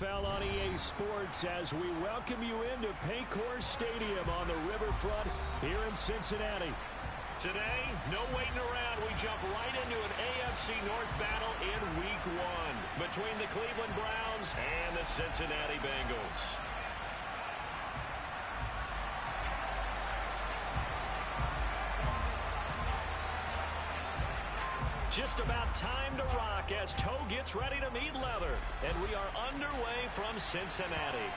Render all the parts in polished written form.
NFL on EA Sports as we welcome you into Paycor Stadium on the riverfront here in Cincinnati. Today, no waiting around. We jump right into an AFC North battle in Week 1 between the Cleveland Browns and the Cincinnati Bengals. Just about time to rock as toe gets ready to meet leather. And we are underway from Cincinnati.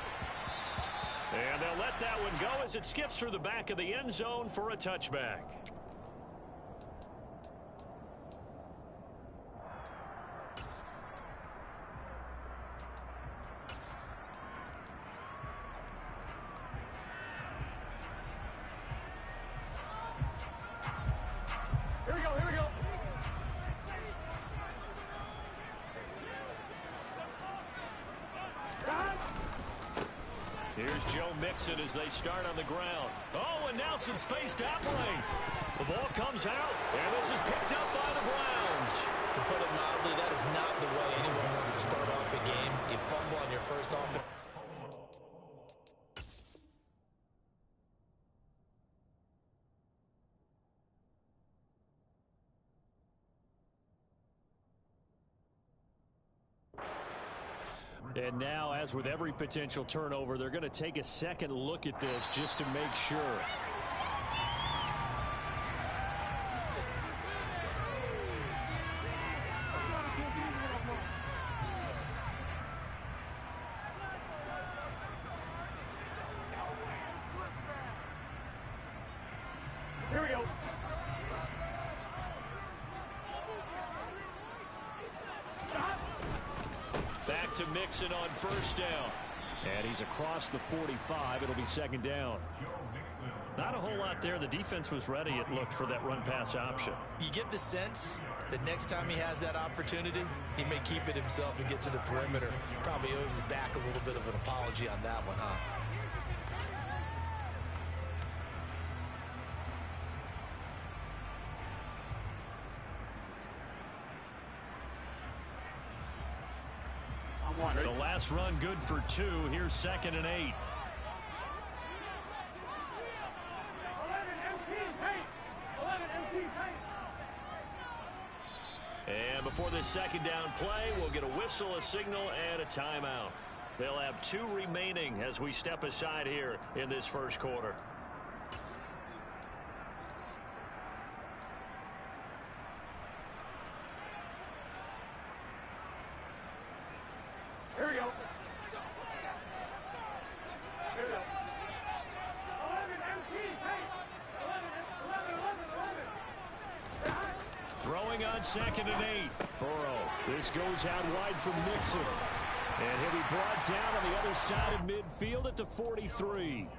And they'll let that one go as it skips through the back of the end zone for a touchback. Here's Joe Mixon as they start on the ground. Oh, and now some space down lane. The ball comes out, and this is picked up by the Browns. To put it mildly, that is not the way anyone wants to start off a game. You fumble on your first offense. And now, as with every potential turnover, they're going to take a second look at this just to make sure. Here we go. Back to Mixon on first down. And he's across the 45. It'll be second down. Not a whole lot there. The defense was ready, it looked, for that run-pass option. You get the sense that next time he has that opportunity, he may keep it himself and get to the perimeter. Probably owes his back a little bit of an apology on that one, huh? The last run good for 2. Here's 2nd and 8. And before this second down play, we'll get a whistle, a signal, and a timeout. They'll have 2 remaining as we step aside here in this first quarter. Here we go. Throwing on 2nd and 8. Burrow. This goes out wide from Mixon. And he'll be brought down on the other side of midfield at the 43.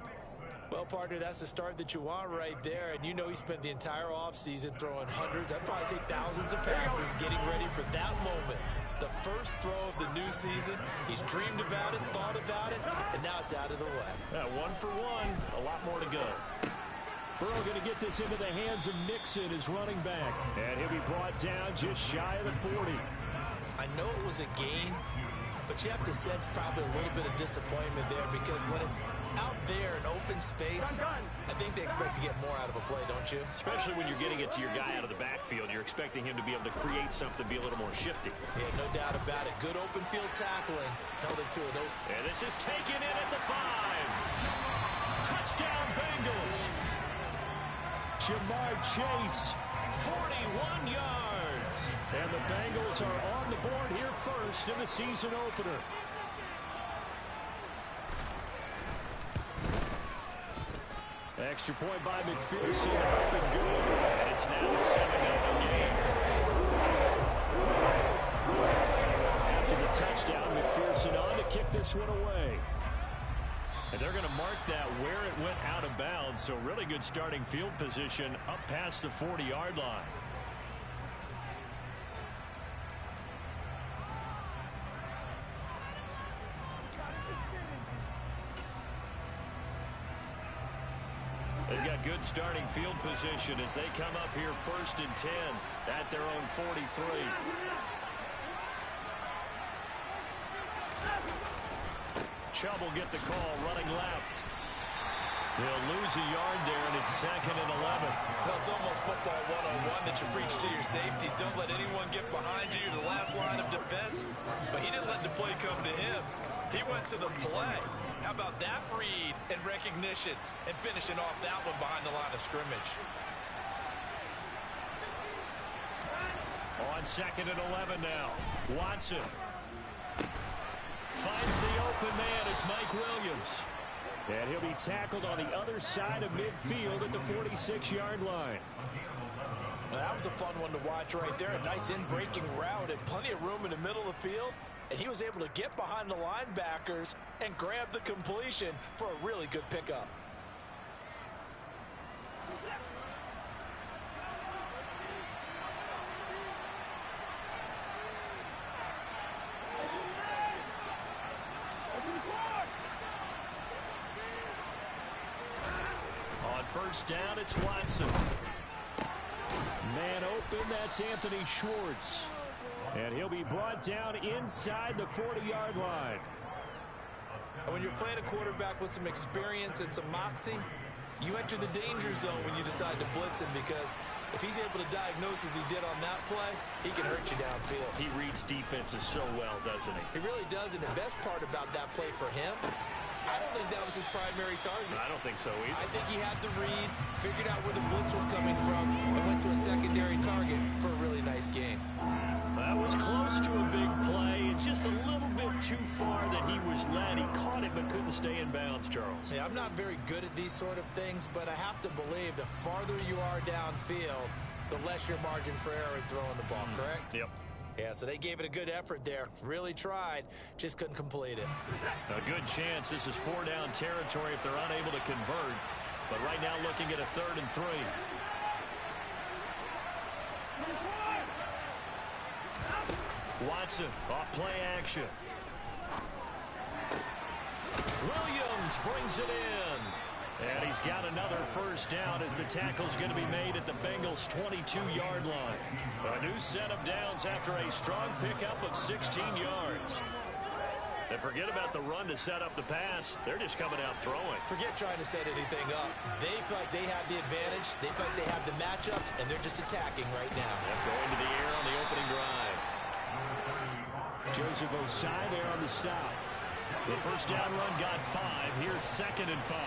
Well, partner, that's the start that you want right there. And you know he spent the entire offseason throwing hundreds, I'd probably say thousands of passes, getting ready for that moment. The first throw of the new season. He's dreamed about it, thought about it, and now it's out of the way. 1 for 1. A lot more to go. Burrow going to get this into the hands of Mixon, his running back. And he'll be brought down just shy of the 40. I know it was a gain, but you have to sense probably a little bit of disappointment there because when it's out there in open space, I think they expect to get more out of a play, don't you? Especially when you're getting it to your guy out of the backfield. You're expecting him to be able to create something, be a little more shifty. Yeah, no doubt about it. Good open field tackling. Held it to it. And this is taken in at the 5. Touchdown, Bengals. Jamar Chase, 41 yards. And the Bengals are on the board here first in the season opener. Extra point by McPherson, up and good. And it's now a 7-0 game. After the touchdown, McPherson on to kick this one away. And they're going to mark that where it went out of bounds. So really good starting field position up past the 40-yard line. They've got good starting field position as they come up here 1st and 10 at their own 43. Chubb will get the call running left. They'll lose a yard there, and it's 2nd and 11. Well, it's almost football 101 that you preach to your safeties. Don't let anyone get behind you to the last line of defense. But he didn't let the play come to him. He went to the play. How about that read and recognition and finishing off that one behind the line of scrimmage? On 2nd and 11 now. Watson finds the open man. It's Mike Williams. And he'll be tackled on the other side of midfield at the 46-yard line. Well, that was a fun one to watch right there. A nice in-breaking route and plenty of room in the middle of the field. And he was able to get behind the linebackers and grab the completion for a really good pickup. First down, it's Watson. Man open, that's Anthony Schwartz. And he'll be brought down inside the 40-yard line. And when you're playing a quarterback with some experience and some moxie, you enter the danger zone when you decide to blitz him, because if he's able to diagnose as he did on that play, he can hurt you downfield. He reads defenses so well, doesn't he? He really does, and the best part about that play for him, I don't think that was his primary target. I don't think so either. I think he had the read, figured out where the blitz was coming from, and went to a secondary target for a really nice gain. That was close to a big play, and just a little bit too far that he was led. He caught it but couldn't stay in bounds, Charles. Yeah, I'm not very good at these sort of things, but I have to believe the farther you are downfield, the less your margin for error in throwing the ball, correct? Yep. Yeah, so they gave it a good effort there. Really tried, just couldn't complete it. A good chance. This is 4-down territory if they're unable to convert. But right now looking at a 3rd and 3. Watson off play action. Williams brings it in. And he's got another first down as the tackle's going to be made at the Bengals' 22-yard line. A new set of downs after a strong pickup of 16 yards. And forget about the run to set up the pass. They're just coming out throwing. Forget trying to set anything up. They feel like they have the advantage. They feel like they have the matchups, and they're just attacking right now. Going to the air on the opening drive. Joseph Osai there on the stop. The first down run got 5. Here's 2nd and 5.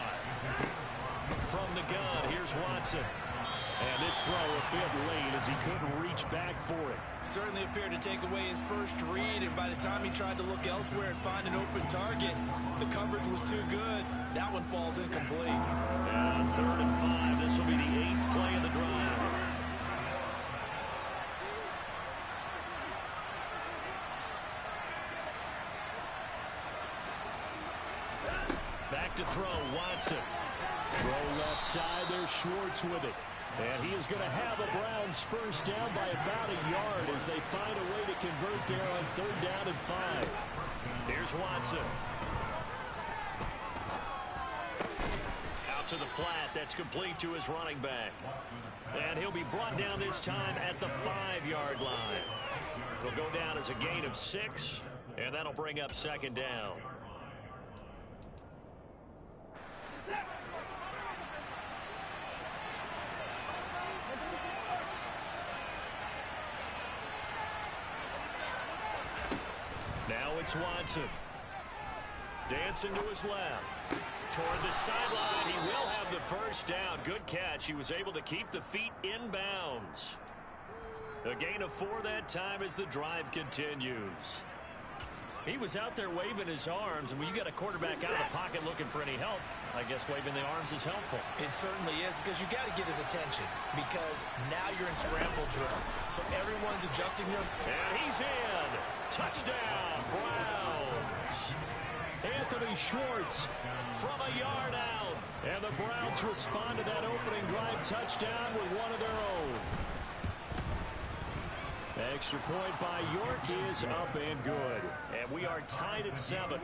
From the gun, here's Watson. And this throw a bit late as he couldn't reach back for it. Certainly appeared to take away his first read, and by the time he tried to look elsewhere and find an open target, the coverage was too good. That one falls incomplete. And 3rd and 5. This will be the 8th play of the drive. Back to throw, Watson. Throw left side, there's Schwartz with it. And he is going to have the Browns first down by about a yard as they find a way to convert there on 3rd down and 5. Here's Watson. Out to the flat, that's complete to his running back. And he'll be brought down this time at the 5-yard line. It'll go down as a gain of 6, and that'll bring up 2nd down. Now it's Watson. Dancing to his left. Toward the sideline. He will have the first down. Good catch. He was able to keep the feet in bounds. A gain of 4 that time as the drive continues. He was out there waving his arms, and when you got a quarterback out of the pocket looking for any help, I guess waving the arms is helpful. It certainly is, because you got to get his attention, because now you're in scramble drill. So everyone's adjusting them. And he's in. Touchdown, Browns. Anthony Schwartz from a yard out. And the Browns respond to that opening drive touchdown with one of their own. Extra point by York is up and good. And we are tied at 7.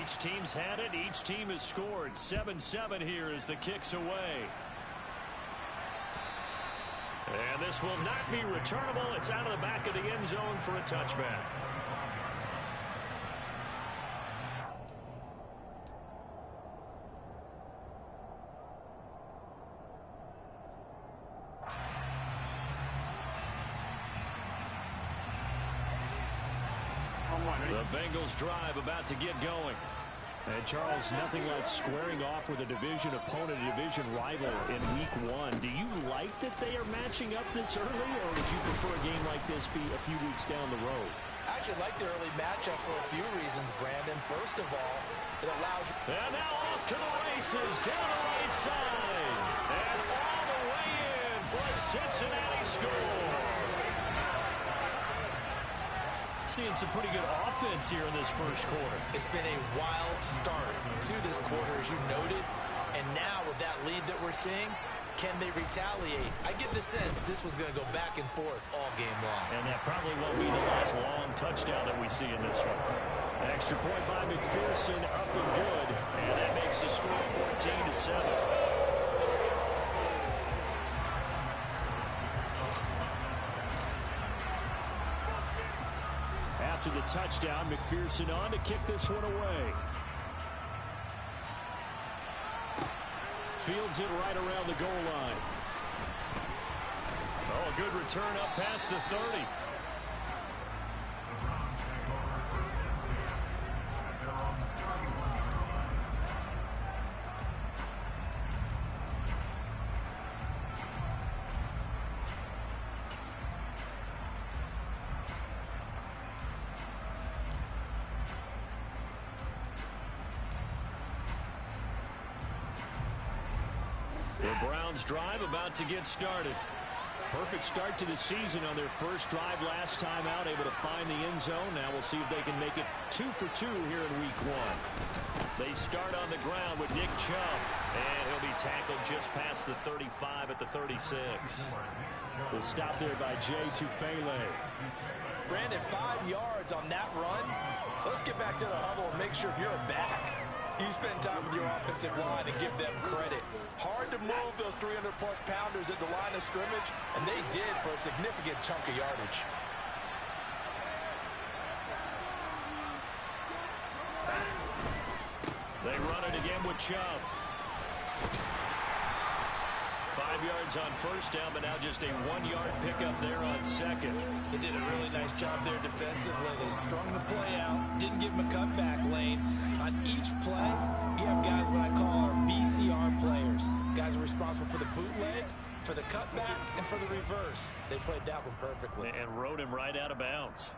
Each Each team's had it. Each team has scored. 7-7 here as the kick's away. And this will not be returnable. It's out of the back of the end zone for a touchback. The Bengals drive about to get going. And Charles, nothing like squaring off with a division opponent, a division rival in week 1. Do you like that they are matching up this early, or would you prefer a game like this be a few weeks down the road? I actually like the early matchup for a few reasons, Brandon. First of all, it allows you... And now off to the races, down the right side. And all the way in for a Cincinnati score. Seeing some pretty good offense here in this first quarter. It's been a wild start to this quarter, as you noted. And now with that lead that we're seeing, can they retaliate? I get the sense this one's going to go back and forth all game long. And that probably won't be the last long touchdown that we see in this one. An extra point by McPherson, up and good. And that makes the score 14-7. After the touchdown, McPherson on to kick this one away. Fields it right around the goal line. Oh, a good return up past the 30. The Browns drive about to get started. Perfect start to the season on their first drive last time out, able to find the end zone. Now we'll see if they can make it 2 for 2 here in week 1. They start on the ground with Nick Chubb, and he'll be tackled just past the 35 at the 36. The stop there by Jay Tufele. Brandon, 5 yards on that run. Let's get back to the huddle and make sure you're back. You spend time with your offensive line and give them credit. Hard to move those 300-plus pounders at the line of scrimmage, and they did for a significant chunk of yardage. They run it again with Chubb. 5 yards on first down, but now just a 1-yard pickup there on second. They did a really nice job there defensively. They strung the play out, didn't give them a cutback lane. On each play, you have guys what I call our BCR players. Guys are responsible for the bootleg, for the cutback, and for the reverse. They played that one perfectly. And rode him right out of bounds.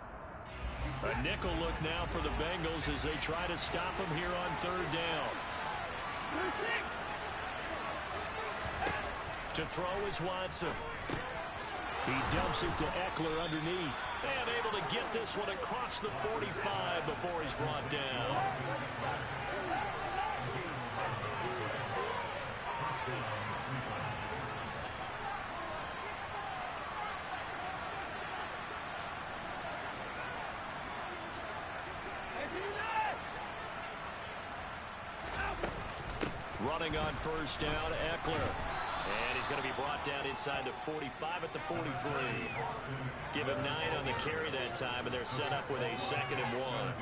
A nickel look now for the Bengals as they try to stop him here on third down. To throw is Watson. He dumps it to Eckler underneath. And able to get this one across the 45 before he's brought down. Running on first down, Eckler. And he's going to be brought down inside the 45 at the 43. Give him 9 on the carry that time, and they're set up with a 2nd and 1.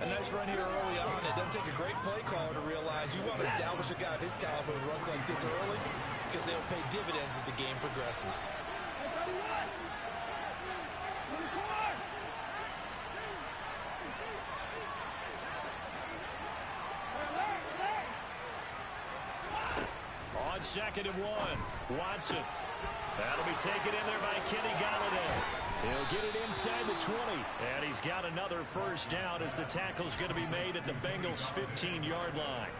A nice run here early on. It doesn't take a great play caller to realize you want to establish a guy of his caliber who runs like this early because they'll pay dividends as the game progresses. On 2nd and 1, Watson. That'll be taken in there by Kenny Golladay. He'll get it inside the 20. And he's got another first down as the tackle's going to be made at the Bengals' 15-yard line.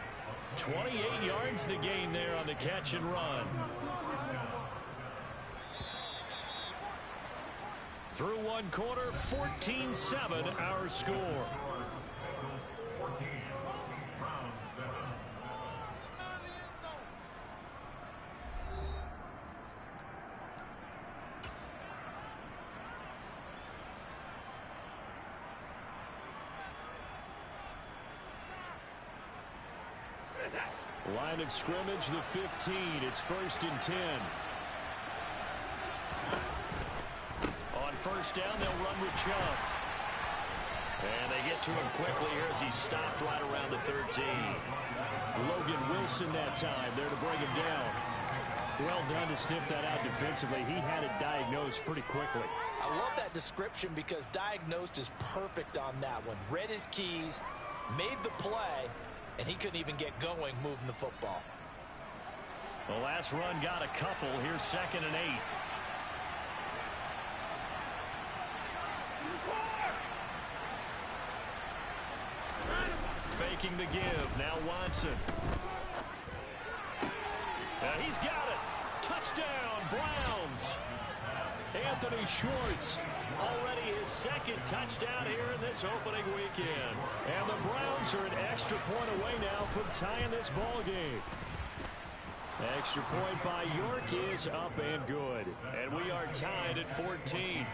28 yards the gain there on the catch and run. Through one quarter, 14-7 our score. Line of scrimmage, the 15. It's 1st and 10. On first down, they'll run with Chubb. And they get to him quickly here as he's stopped right around the 13. Logan Wilson that time there to bring him down. Well done to sniff that out defensively. He had it diagnosed pretty quickly. I love that description because diagnosed is perfect on that one. Read his keys, made the play, and he couldn't even get going moving the football. The last run got a couple. Here's 2nd and 8. Faking the give. Now Watson. He's got it. Touchdown, Browns. Anthony Schwartz. Already his 2nd touchdown here in this opening weekend. And the Browns are an extra point away now from tying this ball game. Extra point by York is up and good. And we are tied at 14.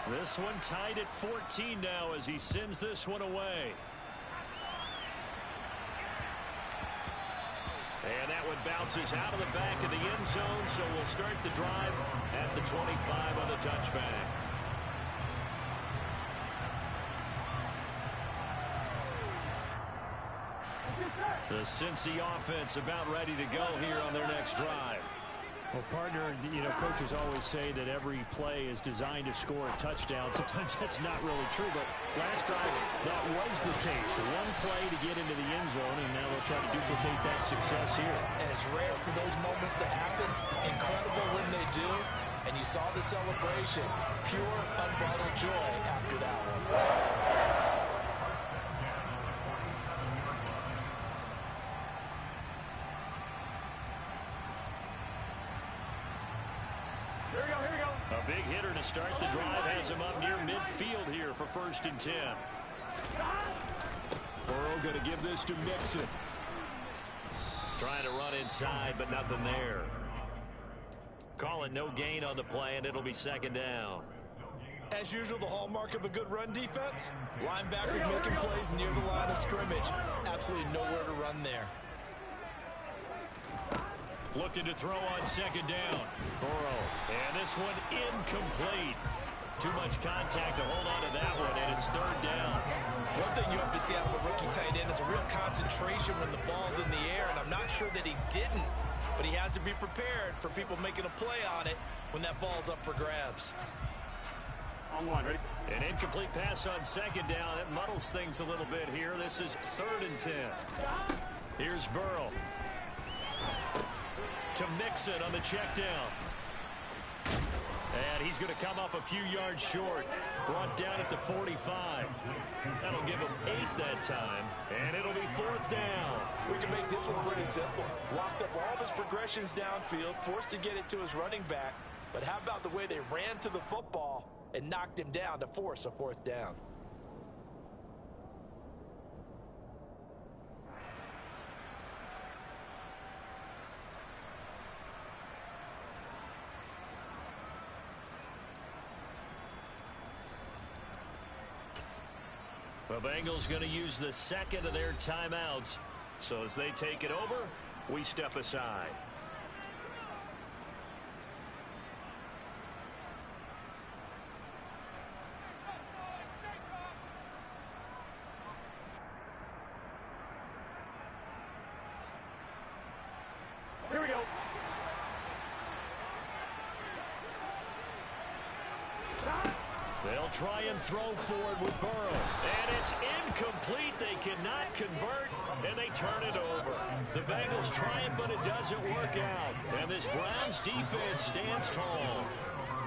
This one tied at 14 now as he sends this one away. And that one bounces out of the back of the end zone, so we'll start the drive at the 25 on the touchback. The Cincy offense about ready to go here on their next drive. Well, partner, you know, coaches always say that every play is designed to score a touchdown. Sometimes that's not really true, but last drive, that was the case. One play to get into the end zone, and now they'll try to duplicate that success here. And it's rare for those moments to happen. Incredible when they do. And you saw the celebration. Pure, unbridled joy after that one. A big hitter to start the drive has him up near midfield here for 1st and 10. Burrow going to give this to Mixon. Trying to run inside, but nothing there. Calling no gain on the play, and it'll be 2nd down. As usual, the hallmark of a good run defense. Linebackers making plays near the line of scrimmage. Absolutely nowhere to run there. Looking to throw on 2nd down. Burrow. And this one incomplete. Too much contact to hold on to that one, and it's 3rd down. One thing you have to see out of a rookie tight end is a real concentration when the ball's in the air, and I'm not sure that he didn't, but he has to be prepared for people making a play on it when that ball's up for grabs. On one, ready? An incomplete pass on 2nd down. That muddles things a little bit here. This is 3rd and 10. Here's Burrow. To Mixon on the check down. And he's going to come up a few yards short. Brought down at the 45. That'll give him 8 that time. And it'll be 4th down. We can make this one pretty simple. Locked up all of his progressions downfield, forced to get it to his running back. But how about the way they ran to the football and knocked him down to force a 4th down? The Bengals going to use the 2nd of their timeouts. So as they take it over, we step aside. Here we go. They'll try and throw forward with Burrow. And it's incomplete. They cannot convert, and they turn it over. The Bengals try it, but it doesn't work out. And this Browns defense stands tall.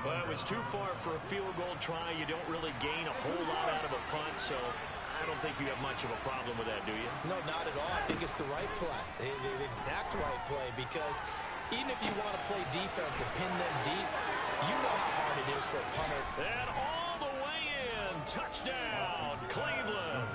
Well, it was too far for a field goal try. You don't really gain a whole lot out of a punt, so I don't think you have much of a problem with that, do you? No, not at all. I think it's the right play, the exact right play, because even if you want to play defense and pin them deep, you know how hard it is for a punter. And all the way in. Touchdown, Cleveland.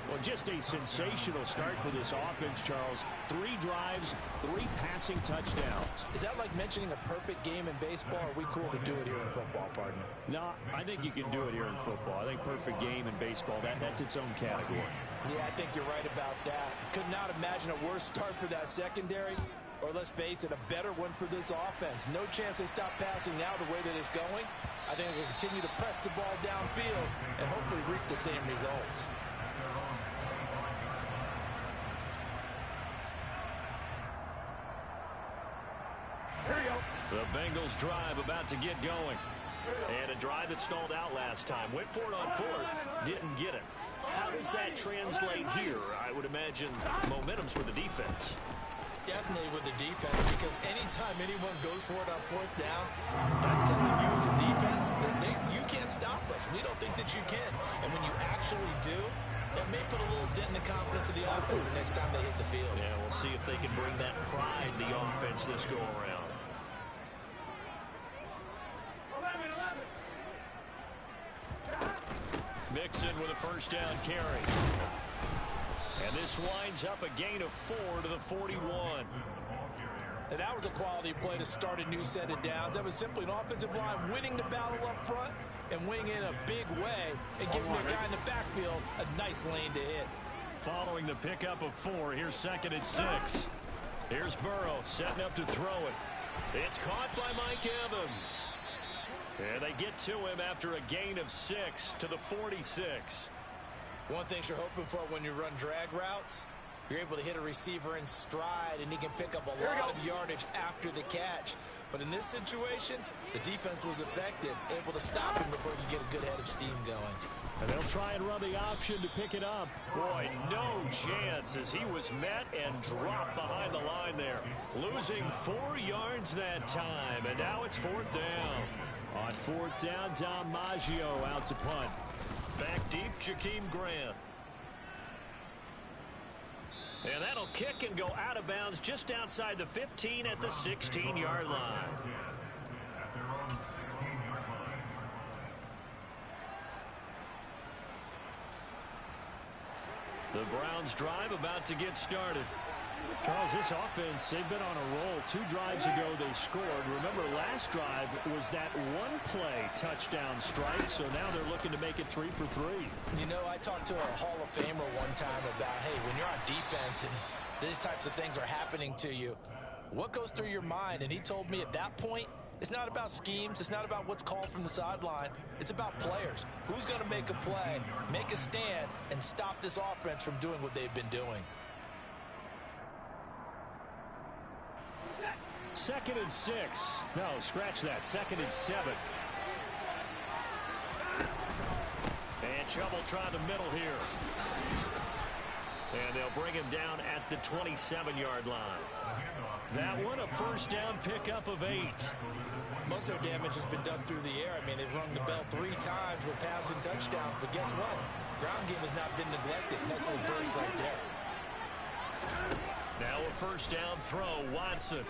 Well, just a sensational start for this offense, Charles. 3 drives, 3 passing touchdowns. Is that like mentioning a perfect game in baseball, or are we cool to do it here in football, partner? No, I think you can do it here in football. I think perfect game in baseball, that's its own category. Yeah, I think you're right about that. Could not imagine a worse start for that secondary, or let's face it, a better one for this offense. No chance they stop passing now the way that it's going. I think they'll continue to press the ball downfield and hopefully reap the same results. The Bengals drive about to get going. And a drive that stalled out last time. Went for it on 4th, didn't get it. How does that translate here? I would imagine momentum's with the defense. Definitely with the defense, because anytime anyone goes for it on 4th down, that's telling you as a defense that you can't stop us. We don't think that you can. And when you actually do, that may put a little dent in the confidence of the offense the next time they hit the field. Yeah, we'll see if they can bring that pride in the offense this go around. Mixon with a first down carry. And this winds up a gain of 4 to the 41. And that was a quality play to start a new set of downs. That was simply an offensive line winning the battle up front and winning in a big way and giving their guy in the backfield a nice lane to hit. Following the pickup of 4, here's 2nd and 6. Here's Burrow setting up to throw it. It's caught by Mike Evans. And they get to him after a gain of 6 to the 46. One thing you're hoping for when you run drag routes, you're able to hit a receiver in stride, and he can pick up a lot of yardage after the catch. But in this situation, the defense was effective, able to stop him before you get a good head of steam going. And they'll try and run the option to pick it up. Boy, no chance as he was met and dropped behind the line there. Losing 4 yards that time, and now it's 4th down. On 4th down, Dom Maggio out to punt. Back deep, Jakeem Grant. And that'll kick and go out of bounds just outside the 15 at the 16-yard line. The Browns drive about to get started. Charles, this offense, they've been on a roll. 2 drives ago they scored. Remember, last drive was that one-play touchdown strike, so now they're looking to make it 3 for 3. You know, I talked to a Hall of Famer one time about, hey, when you're on defense and these types of things are happening to you, what goes through your mind? And he told me at that point, it's not about schemes. It's not about what's called from the sideline. It's about players. Who's going to make a play, make a stand, and stop this offense from doing what they've been doing? 2nd and 6. No, scratch that. 2nd and 7. And trouble trying the middle here. And they'll bring him down at the 27-yard line. That one, a first down pickup of 8. Most of their damage has been done through the air. I mean, they've rung the bell 3 times with passing touchdowns. But guess what? Ground game has not been neglected. Nice little burst right there. Now a first down throw, Watson.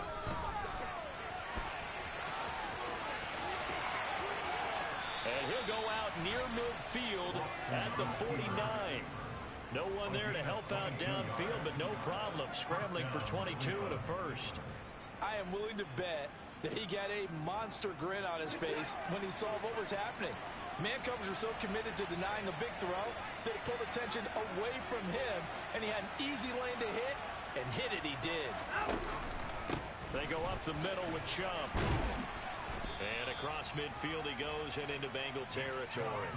And he'll go out near midfield at the 49. No one there to help out downfield, but no problem. Scrambling for 22 and a first. I am willing to bet that he got a monster grin on his face when he saw what was happening. Man coverage were so committed to denying a big throw that it pulled attention away from him, and he had an easy lane to hit, and hit it he did. They go up the middle with Chubb. And across midfield he goes and into Bengal territory.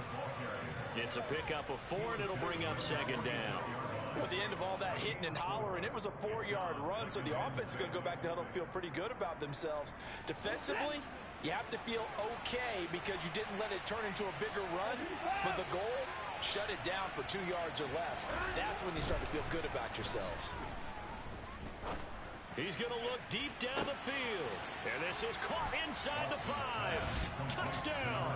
It's a pickup of 4, and it'll bring up 2nd down. At the end of all that hitting and hollering, it was a 4-yard run, so the offense is going to go back to huddle, feel pretty good about themselves. Defensively, you have to feel okay because you didn't let it turn into a bigger run, but the goal, shut it down for 2 yards or less. That's when you start to feel good about yourselves. He's going to look deep down the field. And this is caught inside the 5. Touchdown.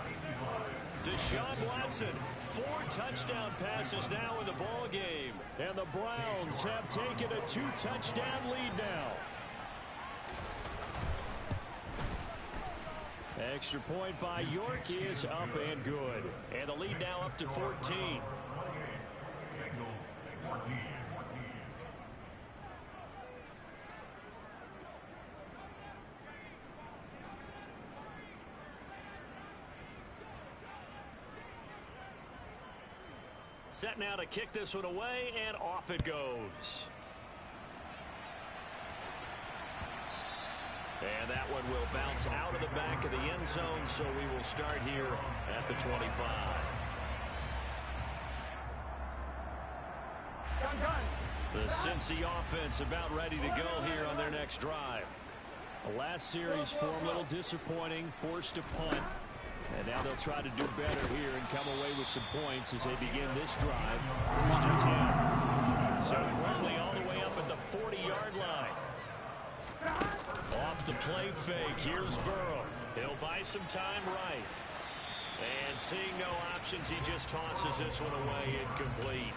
Deshaun Watson, 4 touchdown passes now in the ball game. And the Browns have taken a 2-touchdown lead now. Extra point by York is up and good. And the lead now up to 14. Set now to kick this one away, and off it goes. And that one will bounce out of the back of the end zone, so we will start here at the 25. The Cincy offense about ready to go here on their next drive. The last series for them a little disappointing, forced a punt. And now they'll try to do better here and come away with some points as they begin this drive. 1st and 10. So quickly all the way up at the 40-yard line. Off the play fake. Here's Burrow. He'll buy some time right. And seeing no options, he just tosses this one away incomplete.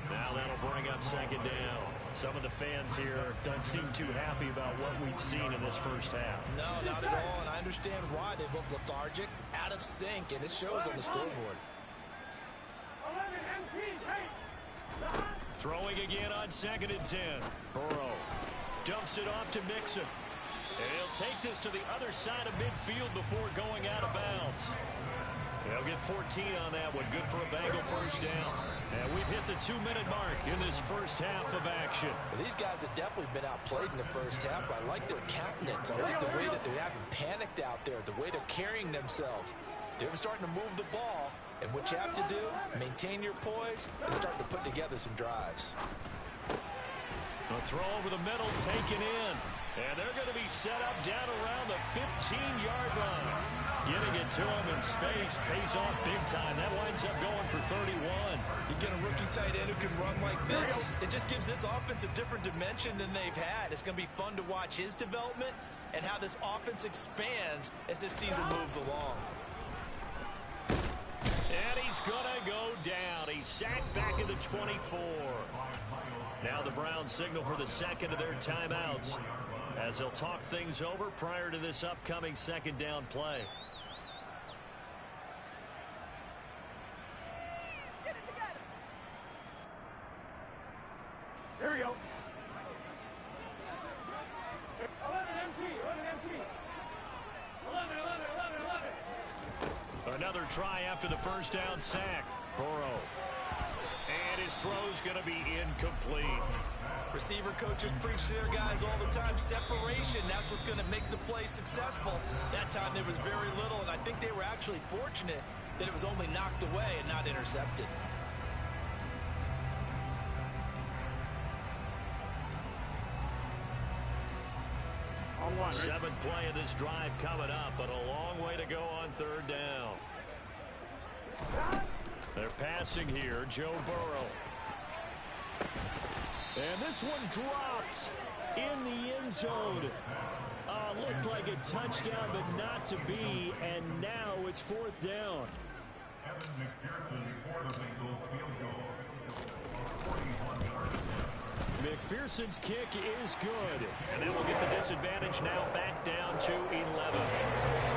Now that'll bring up 2nd down. Some of the fans here don't seem too happy about what we've seen in this first half. No, not at all, and I understand why. They look lethargic, out of sync, and it shows on the scoreboard. Throwing again on 2nd and 10. Burrow dumps it off to Mixon. And he'll take this to the other side of midfield before going out of bounds. They'll get 14 on that one. Good for a Bengal 1st down. And we've hit the 2-minute mark in this first half of action. Well, these guys have definitely been outplayed in the first half, but I like their countenance. I like the way that they haven't panicked out there, the way they're carrying themselves. They're starting to move the ball, and what you have to do, maintain your poise and start to put together some drives. A throw over the middle taken in. And they're going to be set up down around the 15-yard line. Getting it to him in space pays off big time. That winds up going for 31. You get a rookie tight end who can run like this. It just gives this offense a different dimension than they've had. It's going to be fun to watch his development and how this offense expands as this season moves along. And he's going to go down. He's sacked back at the 24. Now the Browns signal for the second of their timeouts as they'll talk things over prior to this upcoming 2nd down play. Get it together. Here we go. 11 MT. 11. Another try after the 1st down sack. Burrow. And his throw's going to be incomplete. Receiver coaches preach to their guys all the time. Separation, that's what's going to make the play successful. That time there was very little, and I think they were actually fortunate that it was only knocked away and not intercepted. On one, right? 7th play of this drive coming up, but a long way to go on 3rd down. They're passing here, Joe Burrow. And this one dropped in the end zone. Looked like a touchdown, but not to be. And now it's 4th down. McPherson's kick is good. And then we'll get the disadvantage now back down to 11.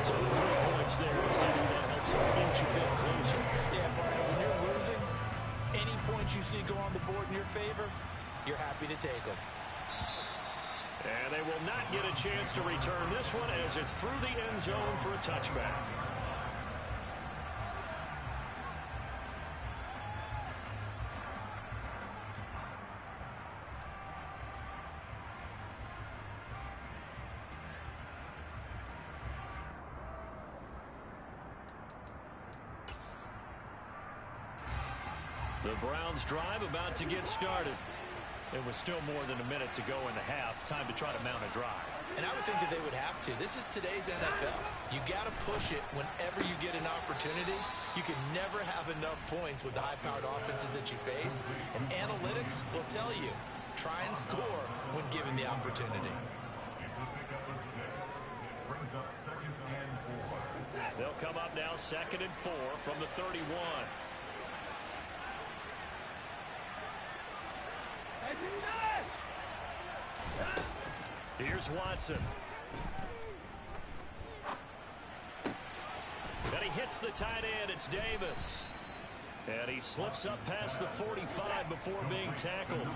So 3 points there. City that helps them inch a bit closer. Yeah, Brian, when you're losing, any points you see go on the board in your favor, you're happy to take them. And they will not get a chance to return this one as it's through the end zone for a touchback. The Browns drive about to get started. It was still more than a minute to go in the half. Time to try to mount a drive. And I would think that they would have to. This is today's NFL. You got to push it whenever you get an opportunity. You can never have enough points with the high-powered offenses that you face. And analytics will tell you, try and score when given the opportunity. They'll come up now 2nd and 4 from the 31. Here's Watson. And he hits the tight end. It's Davis. And he slips up past the 45 before being tackled.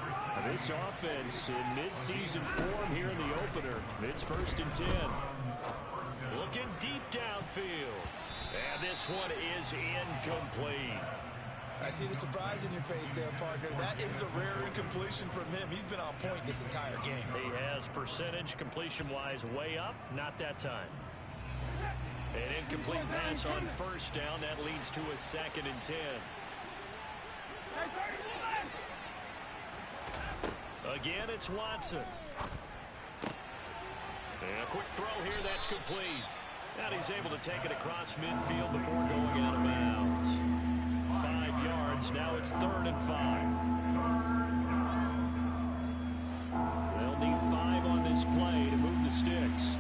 This offense in mid-season form here in the opener. It's 1st and 10. Looking deep downfield. And this one is incomplete. I see the surprise in your face there, partner. That is a rare incompletion from him. He's been on point this entire game. He has percentage completion-wise way up. Not that time. An incomplete pass on 1st down. That leads to a 2nd and 10. Again, it's Watson. And a quick throw here, that's complete. And he's able to take it across midfield before going out of bounds. 5 yards, now it's 3rd and 5. They'll need 5 on this play to move the sticks.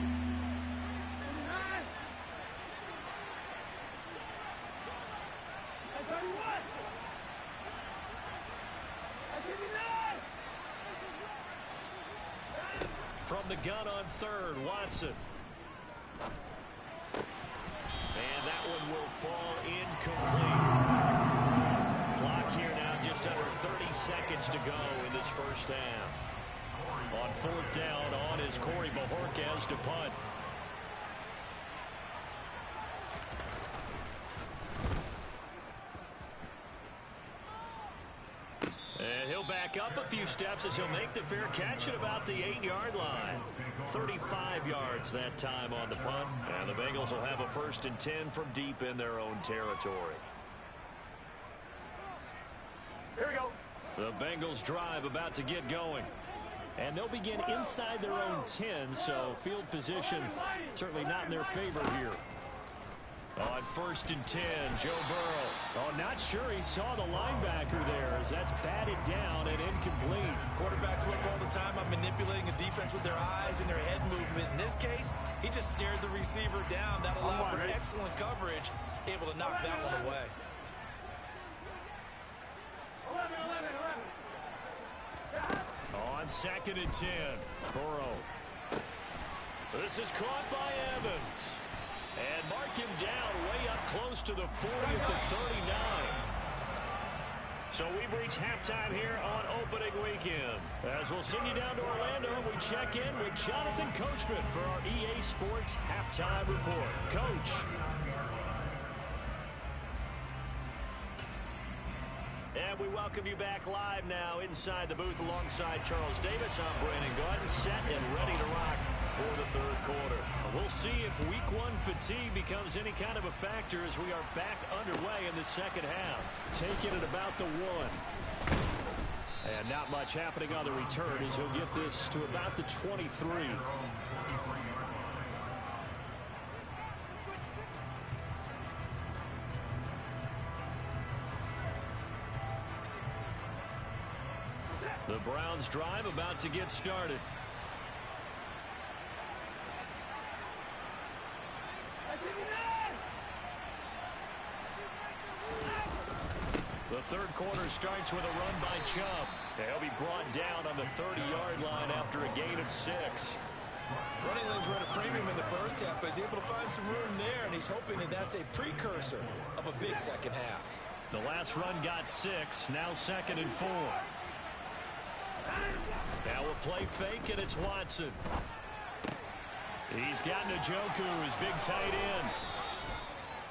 From the gun on 3rd, Watson. And that one will fall incomplete. Clock here now just under 30 seconds to go in this 1st half. On 4th down, on is Corey Bajorquez to punt. And he'll back up a few steps as he'll make the fair catch at about the 8-yard line. 35 yards that time on the punt. And the Bengals will have a 1st and 10 from deep in their own territory. Here we go. The Bengals drive about to get going. And they'll begin inside their own 10, so field position certainly not in their favor here. On 1st and 10, Joe Burrow. Oh, not sure he saw the linebacker there as that's batted down and incomplete. Quarterbacks work all the time on manipulating a defense with their eyes and their head movement. In this case, he just stared the receiver down. That allowed for excellent coverage, able to knock that one away. 11. On 2nd and 10, Burrow. This is caught by Evans. And mark him down way up close to the 40 at the 39. So we've reached halftime here on opening weekend. As we'll send you down to Orlando, we check in with Jonathan Coachman for our EA Sports Halftime Report. Coach. And we welcome you back live now inside the booth alongside Charles Davis. I'm Brandon Gordon, set and ready to rock for the 3rd quarter. We'll see if week 1 fatigue becomes any kind of a factor as we are back underway in the 2nd half. Taking it about the 1. And not much happening on the return as he'll get this to about the 23. The Browns drive about to get started. The 3rd quarter starts with a run by Chubb. They'll be brought down on the 30-yard line after a gain of 6. Running lanes were at a premium in the 1st half, but he's able to find some room there, and he's hoping that that's a precursor of a big 2nd half. The last run got 6, now 2nd and 4. Now a play fake, and it's Watson. He's got Njoku, his big tight end.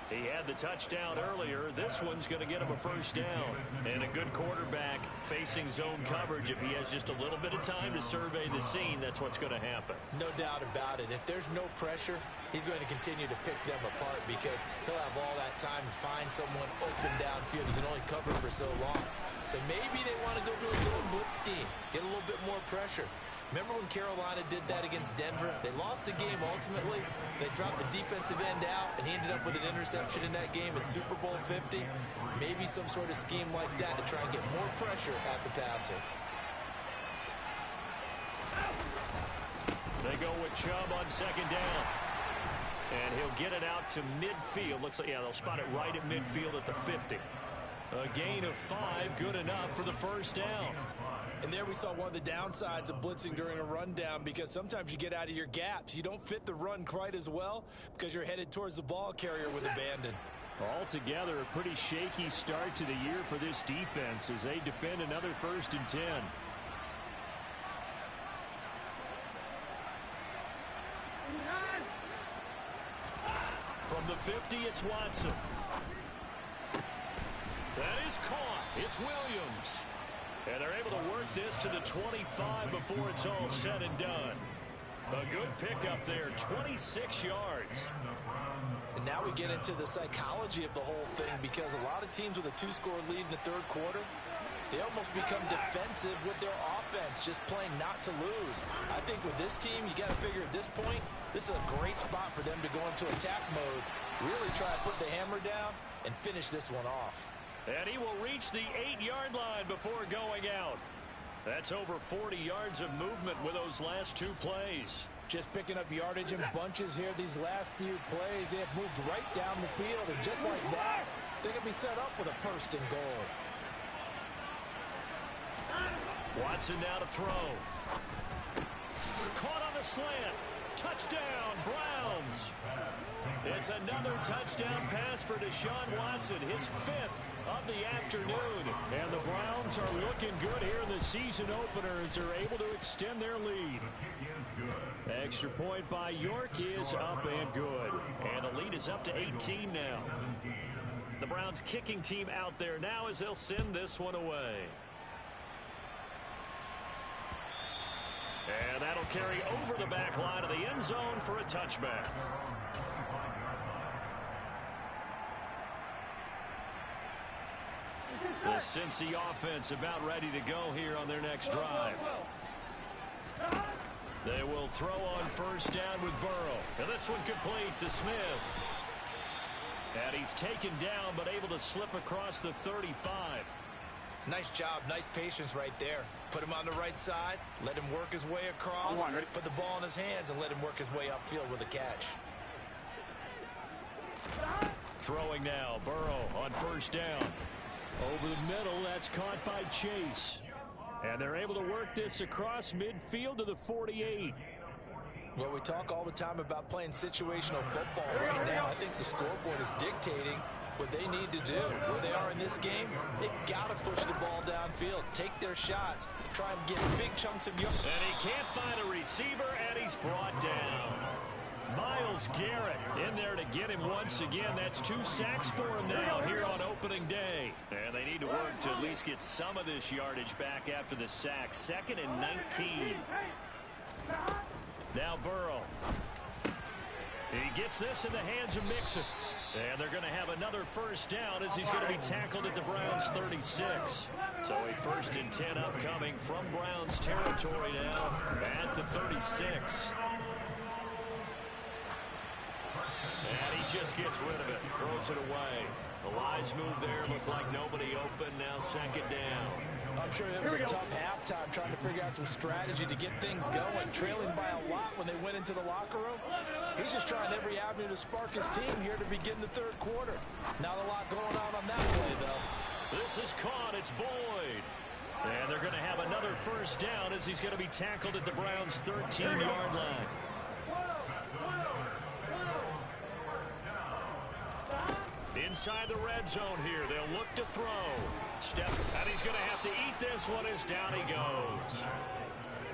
He had the touchdown earlier. This one's going to get him a 1st down. And a good quarterback facing zone coverage. If he has just a little bit of time to survey the scene, that's what's going to happen. No doubt about it. If there's no pressure, he's going to continue to pick them apart because he'll have all that time to find someone open downfield. He can only cover for so long. So maybe they want to go to a zone blitz scheme, get a little bit more pressure. Remember when Carolina did that against Denver? They lost the game ultimately. They dropped the defensive end out, and he ended up with an interception in that game in Super Bowl 50. Maybe some sort of scheme like that to try and get more pressure at the passer. They go with Chubb on 2nd down. And he'll get it out to midfield. Looks like, yeah, they'll spot it right at midfield at the 50. A gain of 5, good enough for the 1st down. And there we saw one of the downsides of blitzing during a rundown because sometimes you get out of your gaps. You don't fit the run quite as well because you're headed towards the ball carrier with abandon. Altogether, a pretty shaky start to the year for this defense as they defend another 1st and 10. From the 50, it's Watson. That is caught. It's Williams. And they're able to work this to the 25 before it's all said and done. A good pickup there, 26 yards. And now we get into the psychology of the whole thing, because a lot of teams with a 2-score lead in the 3rd quarter, they almost become defensive with their offense, just playing not to lose. I think with this team, you got to figure at this point, this is a great spot for them to go into attack mode, really try to put the hammer down and finish this one off. And he will reach the 8-yard line before going out. That's over 40 yards of movement with those last 2 plays. Just picking up yardage in bunches here these last few plays. They have moved right down the field, and just like that, they're going to be set up with a 1st and goal. Watson now to throw. Caught on the slant. Touchdown, Browns. It's another touchdown pass for Deshaun Watson, his 5th of the afternoon. And the Browns are looking good here in the season opener as they're able to extend their lead. Extra point by York is up and good. And the lead is up to 18 now. The Browns kicking team out there now as they'll send this one away. And that'll carry over the back line of the end zone for a touchback. The Cincy offense about ready to go here on their next drive. They will throw on 1st down with Burrow. And this one complete to Smith. And he's taken down but able to slip across the 35. Nice job, nice patience right there. Put him on the right side, let him work his way across, put the ball in his hands, and let him work his way upfield with a catch. Throwing now, Burrow on 1st down. Over the middle, that's caught by Chase. And they're able to work this across midfield to the 48. Well, we talk all the time about playing situational football. Right now, I think the scoreboard is dictating what they need to do. Where they are in this game, they've got to push the ball downfield, take their shots, try and get big chunks of yards. And he can't find a receiver, and he's brought down. Myles Garrett in there to get him once again. That's 2 sacks for him now here on opening day. And they need to work to at least get some of this yardage back after the sack. 2nd and 19. Now Burrow. He gets this in the hands of Mixon. And they're going to have another 1st down as he's going to be tackled at the Browns 36. So a 1st and 10 upcoming from Browns territory now at the 36. And he just gets rid of it, throws it away. The lines move there, look like nobody open, now 2nd down. I'm sure it was a tough halftime trying to figure out some strategy to get things going. Trailing by a lot when they went into the locker room. He's just trying every avenue to spark his team here to begin the 3rd quarter. Not a lot going on that play, though. This is caught. It's Boyd. And they're going to have another 1st down as he's going to be tackled at the Browns' 13-yard line. Inside the red zone here. They'll look to throw. Step, and he's going to have to eat this one as down he goes.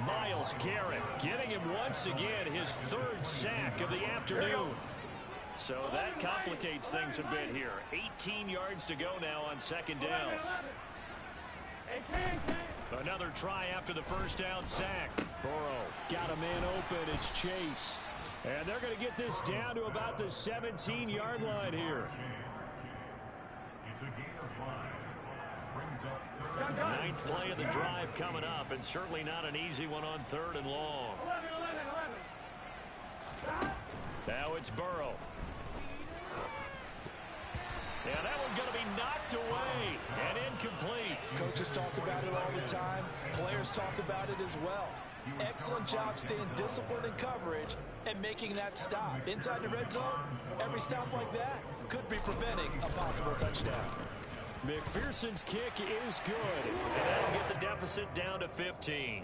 Myles Garrett getting him once again his 3rd sack of the afternoon. So that complicates things a bit here. 18 yards to go now on 2nd down. Another try after the 1st down sack. Burrow got a man open. It's Chase. And they're going to get this down to about the 17-yard line here. 9th play of the drive coming up, and certainly not an easy one on 3rd and long. Now it's Burrow. And that one's going to be knocked away and incomplete. Coaches talk about it all the time. Players talk about it as well. Excellent job staying disciplined in coverage and making that stop. Inside the red zone, every stop like that could be preventing a possible touchdown. McPherson's kick is good. And that'll get the deficit down to 15.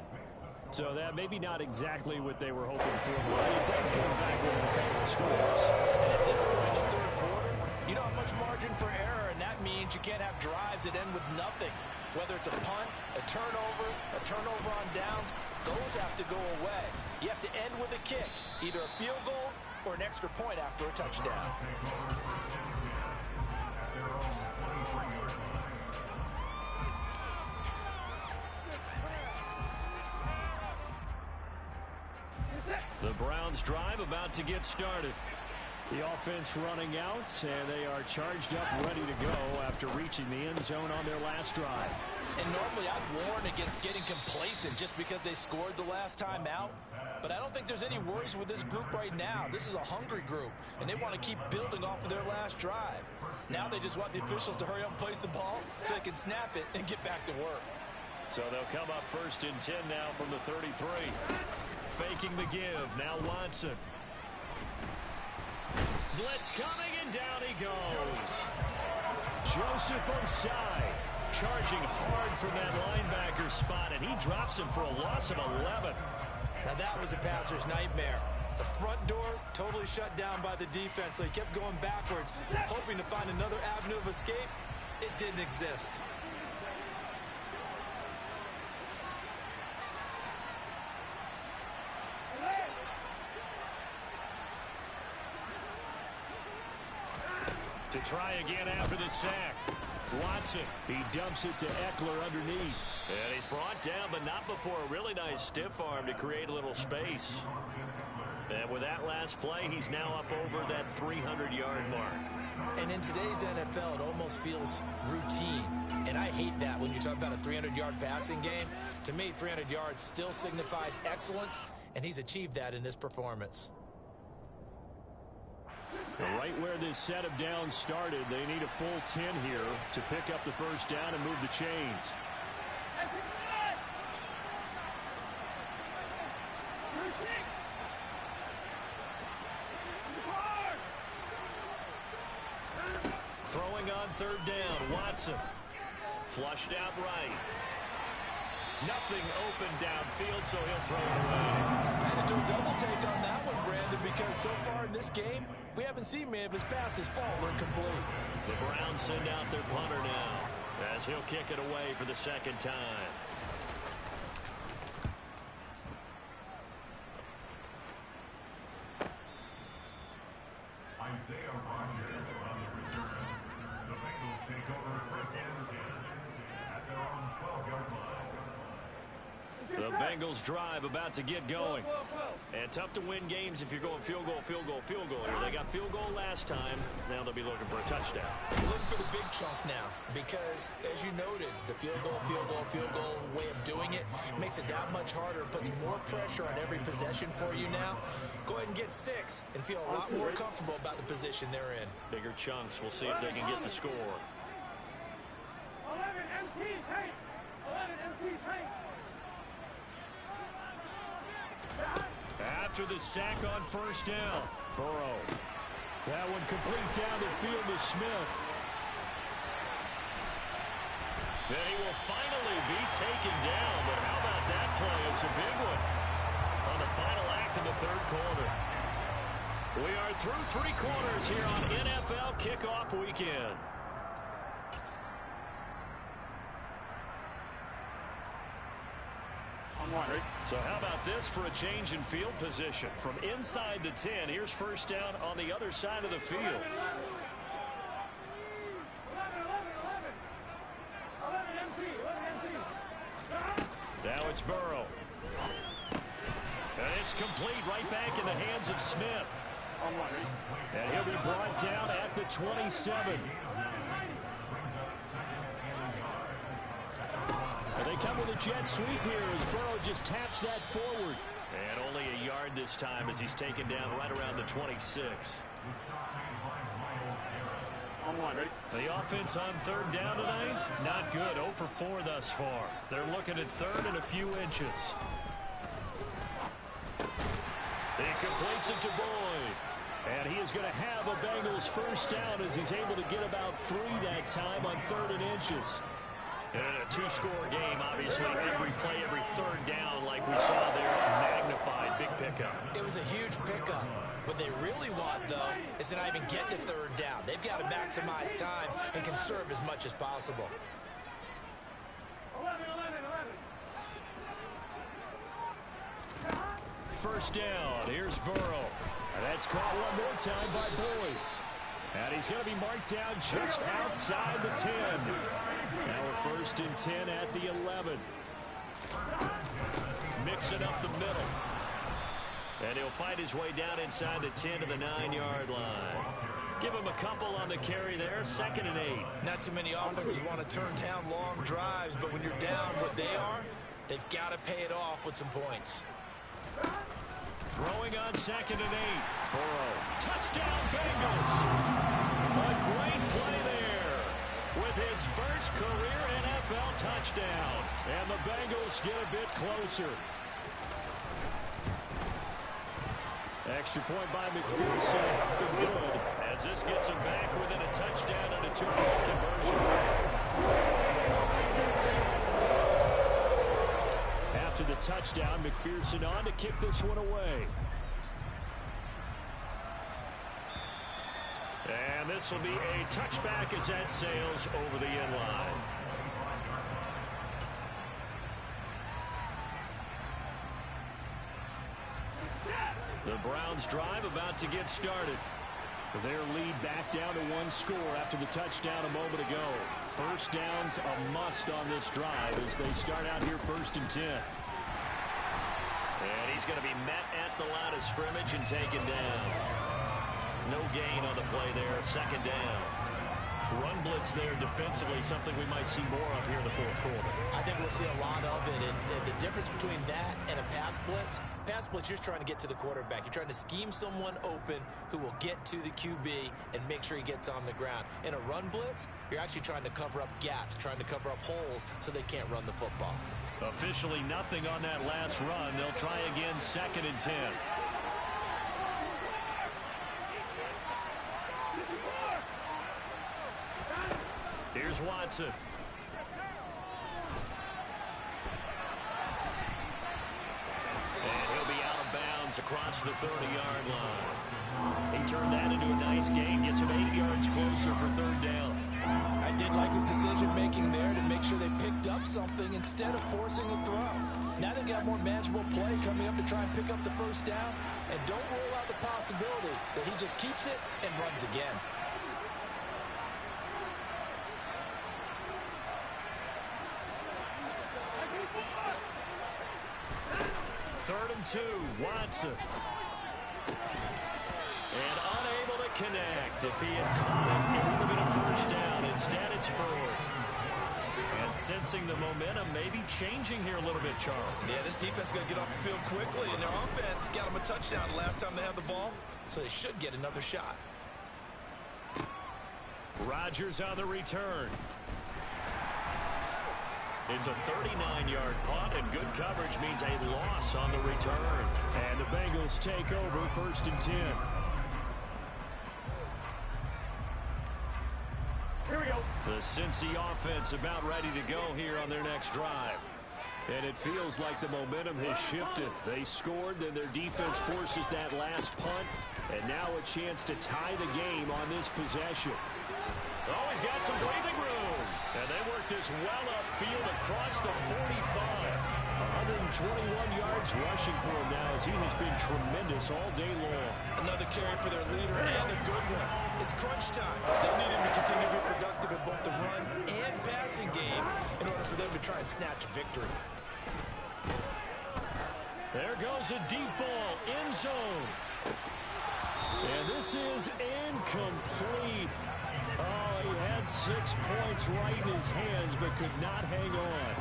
So that maybe not exactly what they were hoping for, but it does get them back within a couple of scores. And at this point in the 3rd quarter, you know how much margin margin for error, and that means you can't have drives that end with nothing. Whether it's a punt, a turnover on downs, those have to go away. You have to end with a kick, either a field goal or an extra point after a touchdown. The Browns drive about to get started. The offense running out, and they are charged up, ready to go after reaching the end zone on their last drive. And normally I'd warn against getting complacent just because they scored the last time out. But I don't think there's any worries with this group right now. This is a hungry group, and they want to keep building off of their last drive. Now they just want the officials to hurry up and place the ball so they can snap it and get back to work. So they'll come up 1st and 10 now from the 33. Faking the give. Now Watson. Blitz coming, and down he goes. Joseph Osai charging hard from that linebacker spot, and he drops him for a loss of 11. Now that was a passer's nightmare. The front door totally shut down by the defense, so he kept going backwards, hoping to find another avenue of escape. It didn't exist. To try again after the sack. Watson, he dumps it to Eckler underneath. And he's brought down, but not before a really nice stiff arm to create a little space. And with that last play, he's now up over that 300-yard mark. And in today's NFL, it almost feels routine. And I hate that when you talk about a 300-yard passing game. To me, 300 yards still signifies excellence, and he's achieved that in this performance. Right where this set of downs started, they need a full 10 here to pick up the first down and move the chains. Throwing on 3rd down, Watson. Flushed out right. Nothing open downfield, so he'll throw it away. I had to do a double take on that one, Brandon, because so far in this game, we haven't seen many of his passes fall incomplete. The Browns send out their punter now, as he'll kick it away for the 2nd time. Isaiah Rodgers on the return. The Bengals take over 1st and 10 at their own 12-yard line. The Bengals drive about to get going. And tough to win games if you're going field goal, field goal, field goal here. They got field goal last time. Now they'll be looking for a touchdown. Looking for the big chunk now because, as you noted, the field goal way of doing it makes it that much harder, puts more pressure on every possession for you now. Go ahead and get 6 and feel a lot more comfortable about the position they're in. Bigger chunks. We'll see if they can get the score. 11 MT tank. 11 MT tank. After the sack on 1st down, Burrow. That one complete down the field to Smith. Then he will finally be taken down, but how about that play? It's a big one on the final act of the 3rd quarter. We are through 3 quarters here on NFL Kickoff Weekend. So how about this for a change in field position? From inside the 10, here's 1st down on the other side of the field. 11 MT. Now it's Burrow. And it's complete right back in the hands of Smith. And he'll be brought down at the 27. And they come with a jet sweep here as Burrow just taps that forward. And only a yard this time as he's taken down right around the 26. The offense on 3rd down tonight, not good. 0 for 4 thus far. They're looking at 3rd and a few inches. He completes it to Boyd. And he is going to have a Bengals first down as he's able to get about 3 that time on 3rd and inches. And in a 2-score game, obviously, every play, every 3rd down, like we saw there, magnified, big pickup. It was a huge pickup. What they really want, though, is to not even get to third down. They've got to maximize time and conserve as much as possible. 11. First down. Here's Burrow. And that's caught one more time by Boyd. And he's going to be marked down just outside the 10. Now we're first and 10 at the 11. Mixing up the middle. And he'll fight his way down inside the 10 to the 9-yard line. Give him a couple on the carry there. 2nd and 8. Not too many offenses want to turn down long drives, but when you're down what they are, they've got to pay it off with some points. Throwing on 2nd and 8. Burrow. Touchdown, Bengals. A great play there with his first career NFL touchdown. And the Bengals get a bit closer. Extra point by McPherson. Good. As this gets him back within a touchdown and a 2-point conversion. After the touchdown, McPherson on to kick this one away. And this will be a touchback as that sails over the end line. The Browns drive about to get started. Their lead back down to 1 score after the touchdown a moment ago. First down's a must on this drive as they start out here 1st and 10. And he's going to be met at the line of scrimmage and taken down. No gain on the play there. 2nd down. Run blitz there defensively, something we might see more of here in the 4th quarter. I think we'll see a lot of it, and the difference between that and a pass blitz, you're trying to get to the quarterback. You're trying to scheme someone open who will get to the QB and make sure he gets on the ground. In a run blitz, you're actually trying to cover up gaps, trying to cover up holes so they can't run the football. Officially nothing on that last run. They'll try again 2nd and 10. Here's Watson. And he'll be out of bounds across the 30-yard line. He turned that into a nice gain, gets him 8 yards closer for 3rd down. I did like his decision-making there to make sure they picked up something instead of forcing a throw. Now they've got more manageable play coming up to try and pick up the 1st down. And don't rule out the possibility that he just keeps it and runs again. 3rd and 2, Watson. And unable to connect. If he had caught it, it would have been a 1st down. Instead, it's 4th. And sensing the momentum maybe changing here a little bit, Charles. Yeah, this defense is going to get off the field quickly, and their offense got them a touchdown the last time they had the ball, so they should get another shot. Rodgers on the return. It's a 39-yard punt, and good coverage means a loss on the return. And the Bengals take over 1st and 10. Here we go. The Cincy offense about ready to go here on their next drive. And it feels like the momentum has shifted. They scored, then their defense forces that last punt. And now a chance to tie the game on this possession. Oh, he's got some breathing room. And they work this well upfield across the 45. 121 yards rushing for him now as he has been tremendous all day long. Another carry for their leader and a good one. It's crunch time. They'll need him to continue to be productive in both the run and passing game in order for them to try and snatch a victory. There goes a deep ball, end zone. And this is incomplete. Oh, he had 6 points right in his hands, but could not hang on.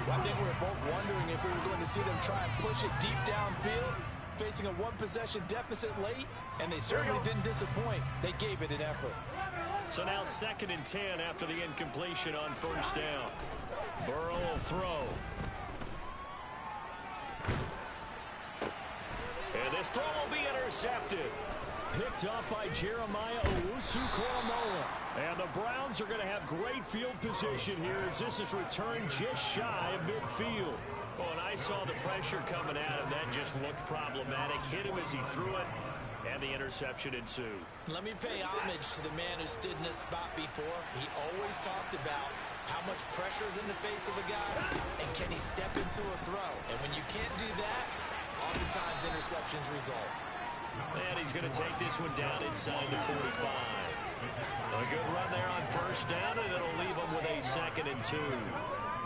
Well, I think we were both wondering if we were going to see them try and push it deep downfield, facing a 1-possession deficit late, and they certainly didn't disappoint. They gave it an effort. So now 2nd and 10 after the incompletion on 1st down. Burrow will throw. And this throw will be intercepted. Picked up by Jeremiah Owusu-Koramoah. And the Browns are going to have great field position here as this is returned just shy of midfield. Oh, and I saw the pressure coming at him. That just looked problematic. Hit him as he threw it. And the interception ensued. Let me pay homage to the man who stood in this spot before. He always talked about how much pressure is in the face of a guy, and can he step into a throw. And when you can't do that, oftentimes interceptions result. And he's going to take this one down inside the 45. A good run there on first down, and it'll leave him with a 2nd and 2.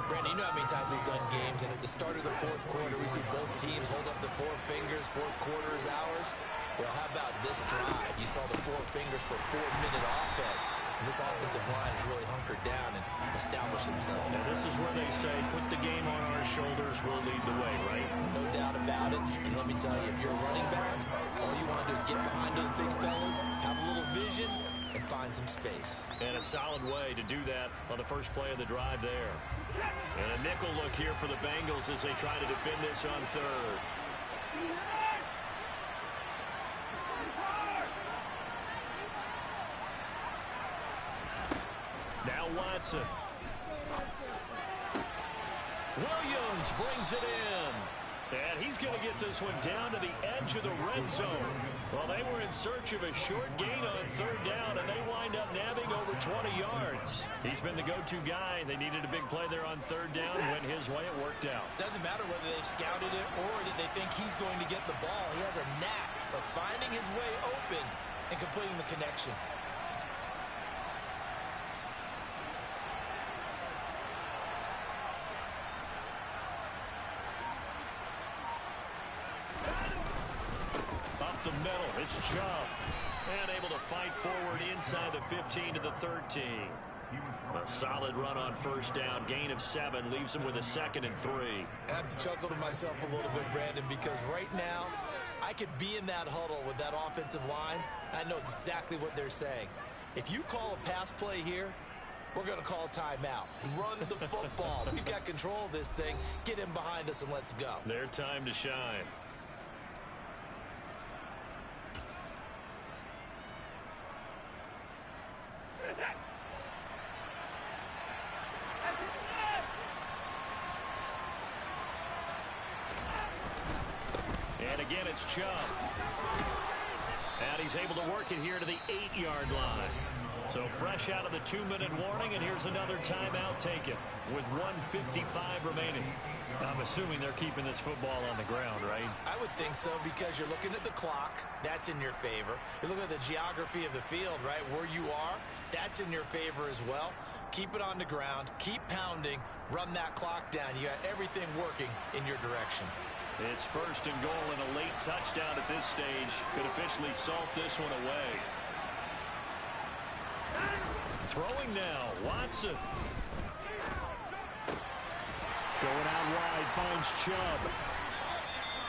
Brandon, you know how many times we've done games, and at the start of the fourth quarter, we see both teams hold up the 4 fingers, fourth quarter is ours. Well, how about this drive? You saw the 4 fingers for 4-minute offense, and this offensive line has really hunkered down and established themselves. And this is where they say, put the game on our shoulders, we'll lead the way, right? No doubt about it. And let me tell you, if you're a running back, all you want to do is get behind those big fellas, have a little vision, and find some space. And a solid way to do that on the first play of the drive there. And a nickel look here for the Bengals as they try to defend this on 3rd. Now Watson. Williams brings it in. And he's going to get this one down to the edge of the red zone. Well, they were in search of a short gain on 3rd down, and they wind up nabbing over 20 yards. He's been the go-to guy. They needed a big play there on 3rd down. Went his way. It worked out. Doesn't matter whether they've scouted it or that they think he's going to get the ball. He has a knack for finding his way open and completing the connection. Up the middle, it's Chubb. And able to fight forward inside the 15 to the 13. A solid run on first down. Gain of 7 leaves him with a 2nd and 3. I have to chuckle to myself a little bit, Brandon, because right now I could be in that huddle with that offensive line. I know exactly what they're saying. If you call a pass play here, we're going to call timeout. Run the football. We've got control of this thing. Get in behind us and let's go. Their time to shine. And again, it's Chubb. And he's able to work it here to the 8-yard line. So fresh out of the 2-minute warning, and here's another timeout taken with 1:55 remaining. I'm assuming they're keeping this football on the ground, right? I would think so, because you're looking at the clock. That's in your favor. You're looking at the geography of the field, right? Where you are, that's in your favor as well. Keep it on the ground. Keep pounding. Run that clock down. You got everything working in your direction. It's 1st and goal, and a late touchdown at this stage could officially salt this one away. Throwing now, Watson. Going out wide, finds Chubb.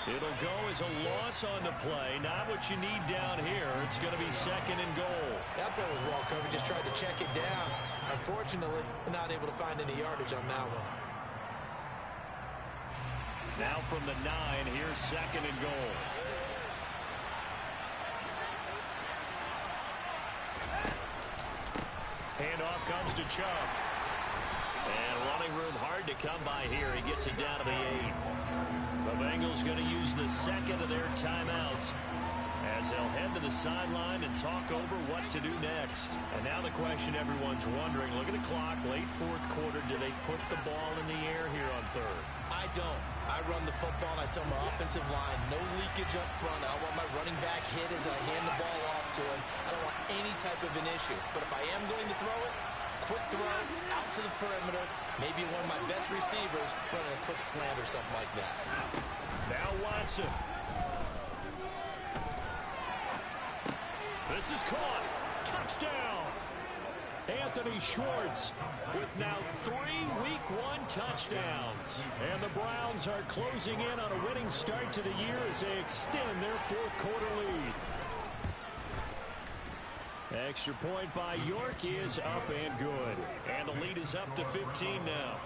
It'll go as a loss on the play. Not what you need down here. It's going to be 2nd and goal. That play was well covered. Just tried to check it down. Unfortunately, not able to find any yardage on that one. Now from the 9, here's 2nd and goal. Handoff comes to Chubb. And running room hard to come by here. He gets it down to the 8. The Bengals going to use the 2nd of their timeouts as they'll head to the sideline and talk over what to do next. And now the question everyone's wondering, look at the clock, late 4th quarter. Do they put the ball in the air here on 3rd? I don't. I run the football, and I tell my offensive line, no leakage up front. I want my running back hit as I hand the ball off to him. I don't want any type of an issue. But if I am going to throw it, quick throw, out to the perimeter, maybe one of my best receivers running a quick slant or something like that. Now Watson. This is caught. Touchdown. Anthony Schwartz with now 3 Week 1 touchdowns. And the Browns are closing in on a winning start to the year as they extend their 4th quarter lead. Extra point by York is up and good. And the lead is up to 15 now.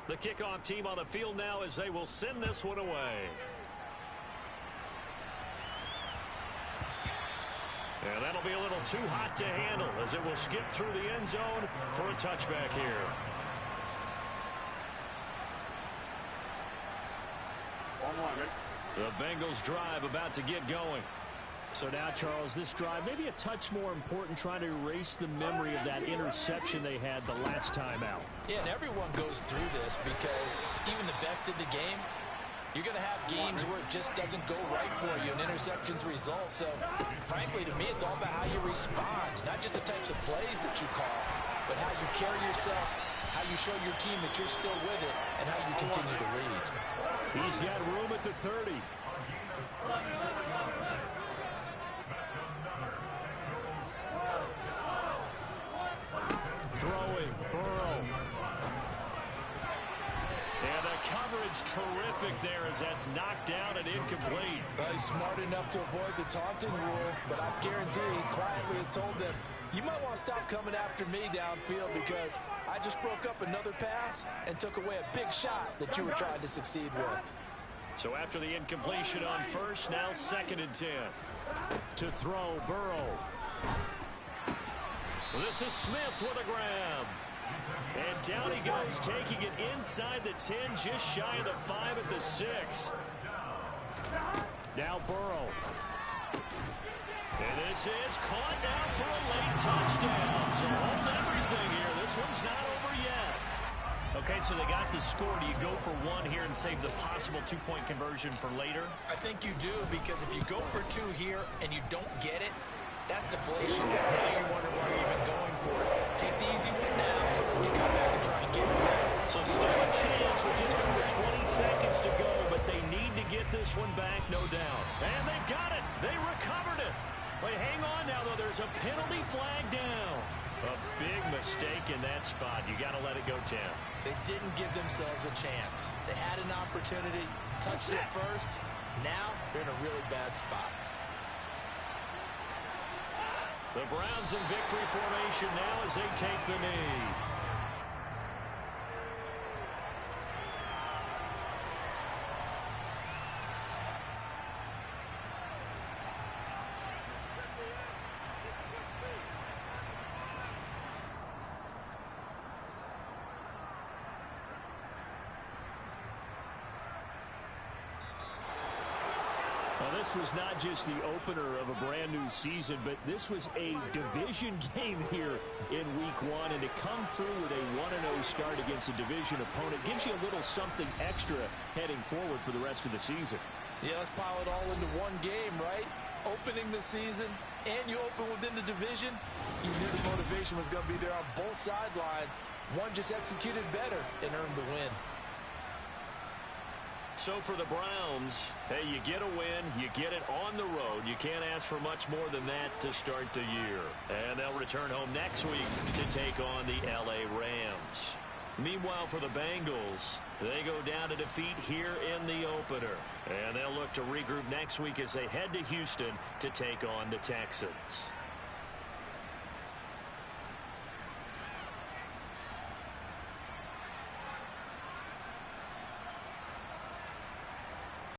The kickoff team on the field now as they will send this one away. And that'll be a little too hot to handle as it will skip through the end zone for a touchback here. The Bengals drive about to get going. So now, Charles, this drive maybe a touch more important, trying to erase the memory of that interception they had the last time out. Yeah, and everyone goes through this because even the best in the game, you're going to have games where it just doesn't go right for you, and interceptions result. So, frankly, to me, it's all about how you respond, not just the types of plays that you call, but how you carry yourself, how you show your team that you're still with it, and how you continue to lead. He's got room at the 30. Throwing, Burrow. And the coverage terrific there as that's knocked down and incomplete. He's smart enough to avoid the taunting rule, but I guarantee he quietly has told them, you might want to stop coming after me downfield because I just broke up another pass and took away a big shot that you were trying to succeed with. So after the incompletion on first, now 2nd and 10. To throw, Burrow. This is Smith with a grab. And down he goes, taking it inside the 10, just shy of the 5 at the 6. Now Burrow. And this is caught now for a late touchdown. So hold everything here. This one's not over yet. Okay, so they got the score. Do you go for one here and save the possible 2-point conversion for later? I think you do, because if you go for 2 here and you don't get it, that's deflation. Now you're wondering why you're even going for it. Take the easy one now and come back and try and get it left. So still a chance with just under 20 seconds to go, but they need to get this one back, no doubt. And they've got it. They recovered it. Wait, hang on now, though. There's a penalty flag down. A big mistake in that spot. You got to let it go, Tim. They didn't give themselves a chance. They had an opportunity, touched it first. Now they're in a really bad spot. The Browns in victory formation now as they take the knee. This was not just the opener of a brand new season, but this was a division game here in week 1. And to come through with a 1-0 start against a division opponent gives you a little something extra heading forward for the rest of the season. Yeah, let's pile it all into one game, right? Opening the season, and you open within the division. You knew the motivation was going to be there on both sidelines. One just executed better and earned the win. So for the Browns, hey, you get a win, you get it on the road. You can't ask for much more than that to start the year. And they'll return home next week to take on the LA Rams. Meanwhile, for the Bengals, they go down to defeat here in the opener. And they'll look to regroup next week as they head to Houston to take on the Texans.